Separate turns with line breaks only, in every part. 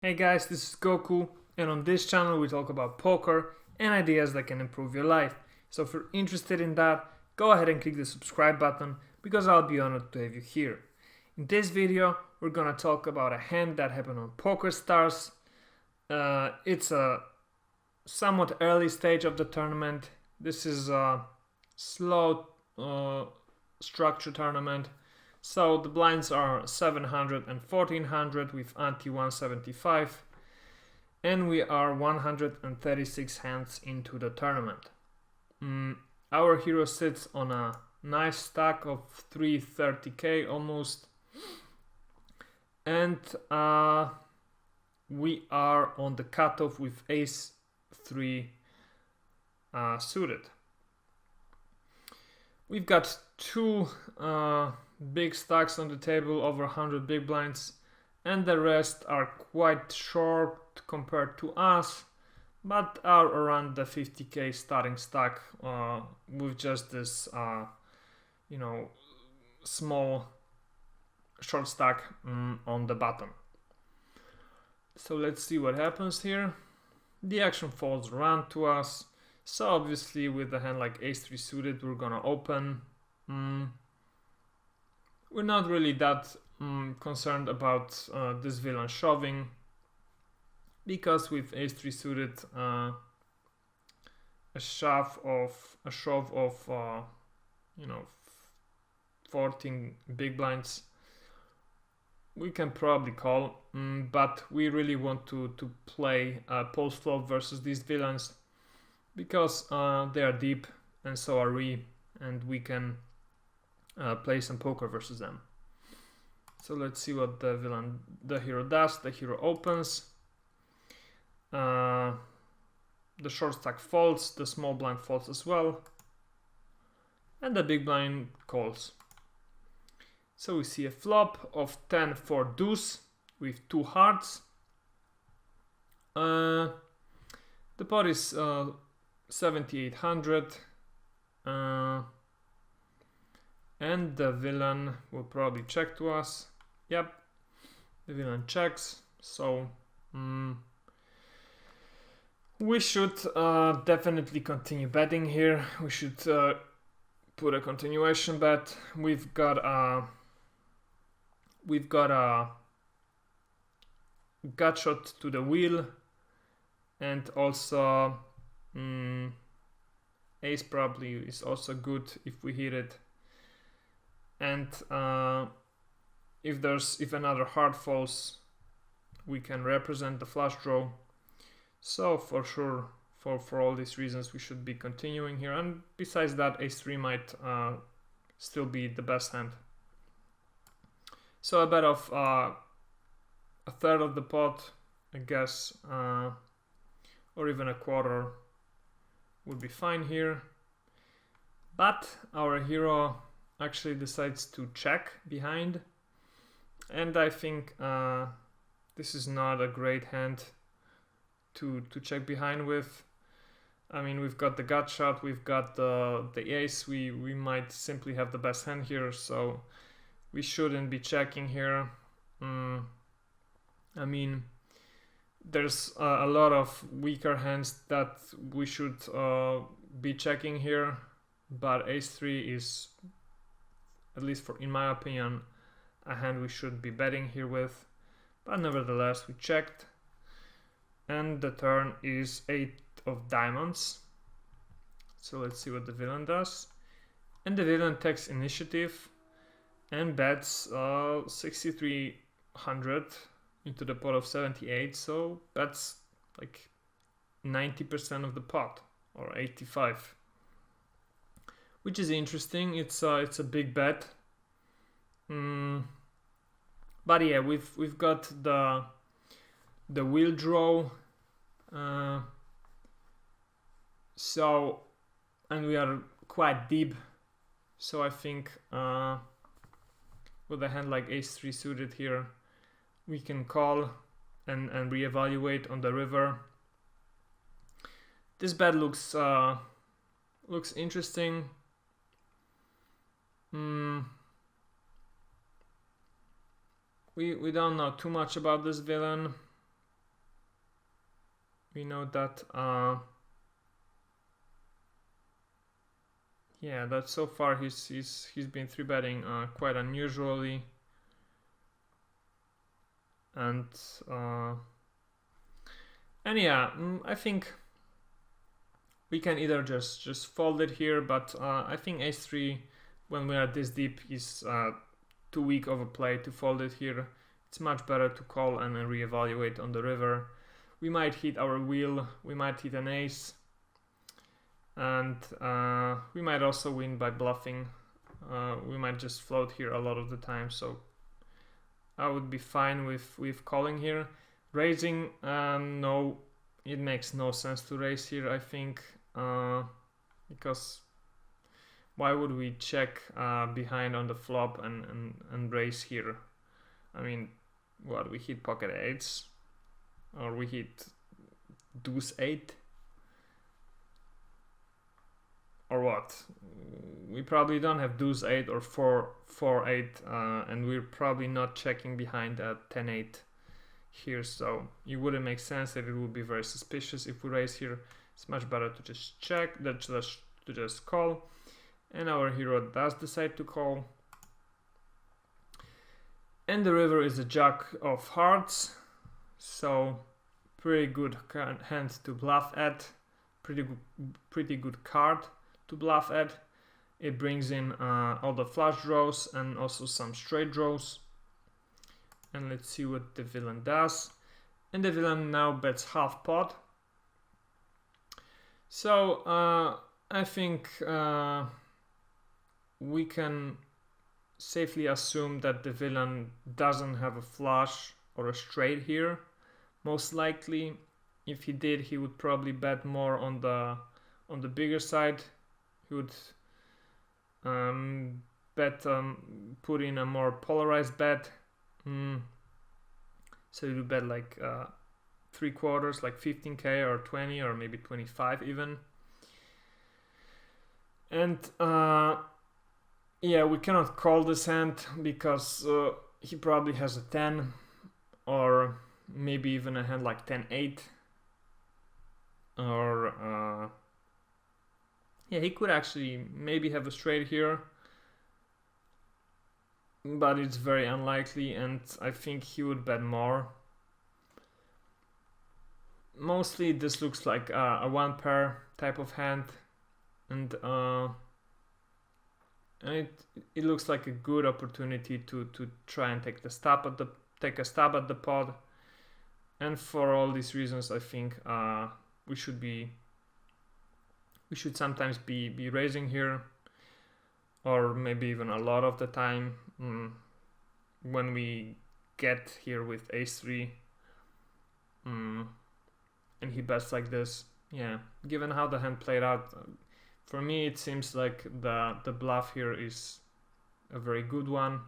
Hey guys, this is Goku, and on this channel we talk about poker and ideas that can improve your life. So if you're interested in that, go ahead and click the subscribe button because I'll be honored to have you here. In this video, we're gonna talk about a hand that happened on PokerStars. It's a somewhat early stage of the tournament. This is a slow structure tournament. So the blinds are 700 and 1400 with ante 175, and we are 136 hands into the tournament. Our hero sits on a nice stack of 330k almost, and we are on the cutoff with ace 3 suited. We've got two big stacks on the table, over 100 big blinds, and the rest are quite short compared to us, but are around the 50k starting stack with just this small short stack on the bottom. So let's see what happens here. The action falls around to us, so obviously with a hand like ace 3 suited we're gonna open. We're not really that concerned about this villain shoving, because with ace 3 suited a shove of 14 big blinds we can probably call, but we really want to play post flop versus these villains because they are deep and so are we, and we can play some poker versus them. So let's see what the hero does. The hero opens. The short stack folds. The small blind folds as well. And the big blind calls. So we see a flop of 10 for Deuce with 2 hearts. The pot is 7800. And the villain will probably check to us. Yep, the villain checks. So we should definitely continue betting here. We should put a continuation bet. We've got a Gutshot to the wheel, and also ace probably is also good if we hit it. And if another heart falls, we can represent the flush draw. So for sure, for all these reasons, we should be continuing here. And besides that, ace 3 might still be the best hand. So a bet of a third of the pot, I guess, or even a quarter would be fine here. But our hero actually decides to check behind, and I think this is not a great hand to check behind with. I mean, we've got the Gutshot, we've got the ace, we might simply have the best hand here, so we shouldn't be checking here. I mean, there's a lot of weaker hands that we should be checking here, but ace 3 is, at least in my opinion, a hand we should be betting here with. But nevertheless, we checked, and the turn is 8 of diamonds. So let's see what the villain does. And the villain takes initiative and bets 6300 into the pot of 78. So that's like 90% of the pot, or 85. Which is interesting. It's a big bet. But yeah, we've got the wheel draw. So, and we are quite deep. So I think with a hand like ace 3 suited here, we can call and reevaluate on the river. This bet looks interesting. We don't know too much about this villain, we know that yeah, that so far he's been 3-betting quite unusually, and yeah, I think we can either just fold it here, but I think ace-3 when we are this deep is too weak of a play to fold it here. It's much better to call and then reevaluate on the river. We might hit our wheel, we might hit an ace, and we might also win by bluffing. We might just float here a lot of the time, so I would be fine with calling here. Raising, no, it makes no sense to raise here, I think, because why would we check behind on the flop and raise here? I mean, what, we hit pocket eights, or we hit deuce 8, or what? We probably don't have deuce 8 or 4-8, and we're probably not checking behind at 10-8 here, so it wouldn't make sense, that it would be very suspicious if we raise here. It's much better to just check, to just call, and our hero does decide to call. And the river is a jack of hearts, so pretty good hand to bluff at, pretty good card to bluff at. It brings in all the flush draws and also some straight draws. And let's see what the villain does. And the villain now bets half pot. So I think we can safely assume that the villain doesn't have a flush or a straight here. Most likely, if he did, he would probably bet more on the bigger side. He would put in a more polarized bet. So he would bet like 3/4, like 15k or 20 or maybe 25 even. And yeah, we cannot call this hand because he probably has a 10, or maybe even a hand like 10-8, or yeah, he could actually maybe have a straight here, but it's very unlikely, and I think he would bet more. Mostly this looks like a one pair type of hand, and it looks like a good opportunity to try and take a stab at the pot. And for all these reasons, I think we should sometimes be raising here, or maybe even a lot of the time when we get here with ace-3 and he bets like this. Yeah, given how the hand played out, for me it seems like the bluff here is a very good one.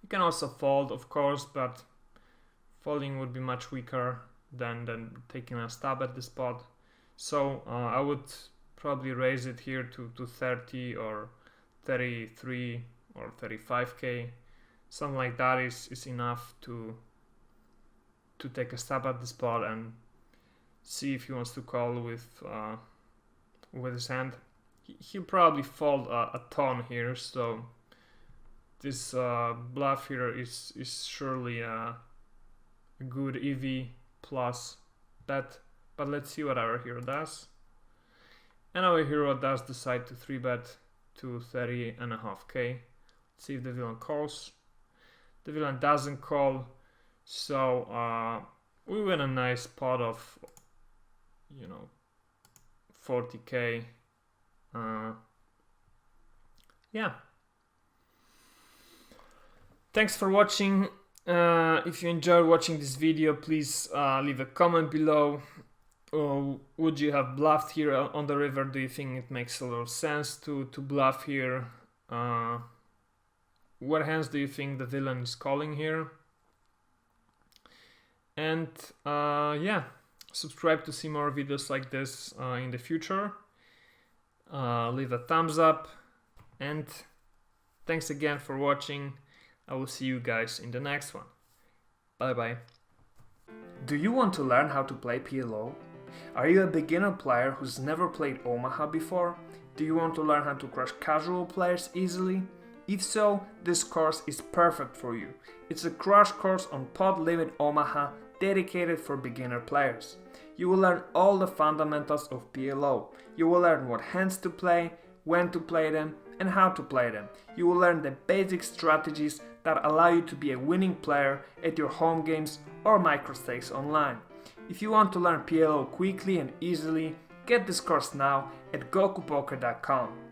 You can also fold, of course, but folding would be much weaker than taking a stab at the spot. So I would probably raise it here to 30 or 33 or 35k. Something like that is enough to take a stab at the spot and see if he wants to call with his hand. He'll probably fold a ton here, so this bluff here is surely a good EV plus bet. But let's see what our hero does. And our hero does decide to 3-bet to 30.5k. Let's see if the villain calls. The villain doesn't call, so we win a nice pot of 40k. Yeah. Thanks for watching. If you enjoyed watching this video, please leave a comment below. Would you have bluffed here on the river? Do you think it makes a little sense to bluff here? What hands do you think the villain is calling here? And yeah, subscribe to see more videos like this in the future. Leave a thumbs up, and thanks again for watching. I will see you guys in the next one. Bye bye. Do you want to learn how to play PLO? Are you a beginner player who's never played Omaha before? Do you want to learn how to crush casual players easily? If so, this course is perfect for you. It's a crash course on pot limit Omaha dedicated for beginner players. You will learn all the fundamentals of PLO. You will learn what hands to play, when to play them, and how to play them. You will learn the basic strategies that allow you to be a winning player at your home games or microstakes online. If you want to learn PLO quickly and easily, get this course now at gokupoker.com.